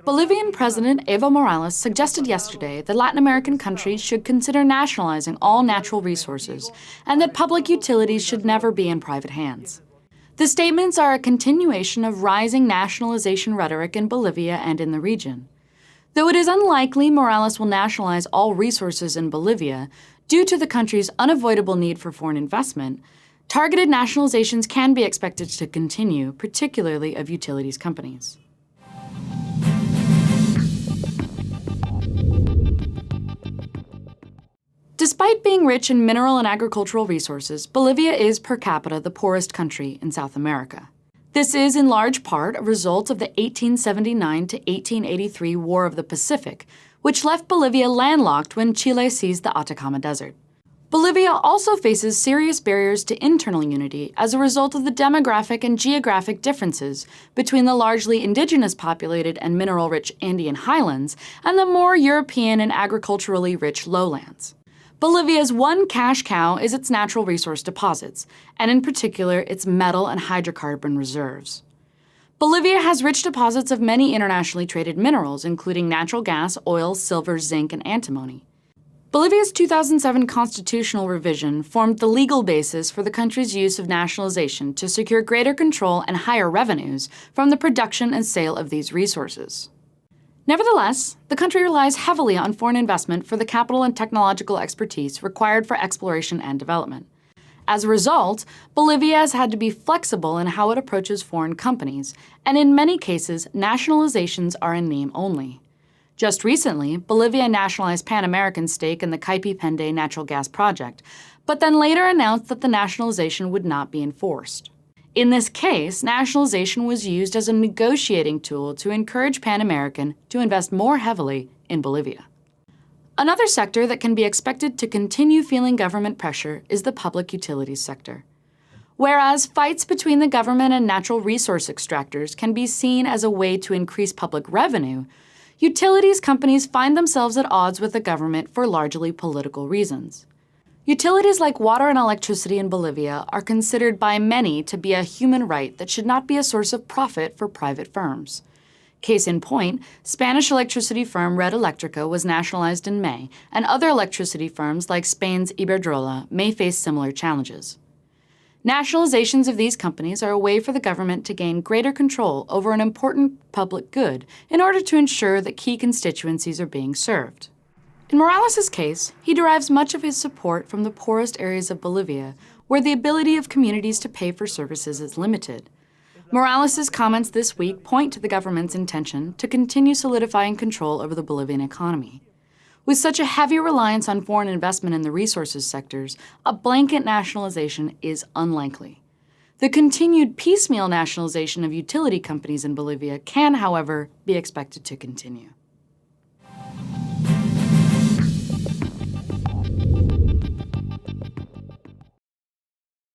Bolivian President Evo Morales suggested yesterday that Latin American countries should consider nationalizing all natural resources and that public utilities should never be in private hands. The statements are a continuation of rising nationalization rhetoric in Bolivia and in the region. Though it is unlikely Morales will nationalize all resources in Bolivia, due to the country's unavoidable need for foreign investment, targeted nationalizations can be expected to continue, particularly of utilities companies. Despite being rich in mineral and agricultural resources, Bolivia is per capita the poorest country in South America. This is in large part a result of the 1879 to 1883 War of the Pacific, which left Bolivia landlocked when Chile seized the Atacama Desert. Bolivia also faces serious barriers to internal unity as a result of the demographic and geographic differences between the largely indigenous populated and mineral-rich Andean highlands and the more European and agriculturally rich lowlands. Bolivia's one cash cow is its natural resource deposits, and in particular its metal and hydrocarbon reserves. Bolivia has rich deposits of many internationally traded minerals, including natural gas, oil, silver, zinc, and antimony. Bolivia's 2007 constitutional revision formed the legal basis for the country's use of nationalization to secure greater control and higher revenues from the production and sale of these resources. Nevertheless, the country relies heavily on foreign investment for the capital and technological expertise required for exploration and development. As a result, Bolivia has had to be flexible in how it approaches foreign companies, and in many cases, nationalizations are in name only. Just recently, Bolivia nationalized Pan American's stake in the Caipi-Pende natural gas project, but then later announced that the nationalization would not be enforced. In this case, nationalization was used as a negotiating tool to encourage Pan American to invest more heavily in Bolivia. Another sector that can be expected to continue feeling government pressure is the public utilities sector. Whereas fights between the government and natural resource extractors can be seen as a way to increase public revenue, utilities companies find themselves at odds with the government for largely political reasons. Utilities like water and electricity in Bolivia are considered by many to be a human right that should not be a source of profit for private firms. Case in point, Spanish electricity firm Red Electrica was nationalized in May, and other electricity firms like Spain's Iberdrola may face similar challenges. Nationalizations of these companies are a way for the government to gain greater control over an important public good in order to ensure that key constituencies are being served. In Morales' case, he derives much of his support from the poorest areas of Bolivia, where the ability of communities to pay for services is limited. Morales' comments this week point to the government's intention to continue solidifying control over the Bolivian economy. With such a heavy reliance on foreign investment in the resources sectors, a blanket nationalization is unlikely. The continued piecemeal nationalization of utility companies in Bolivia can, however, be expected to continue.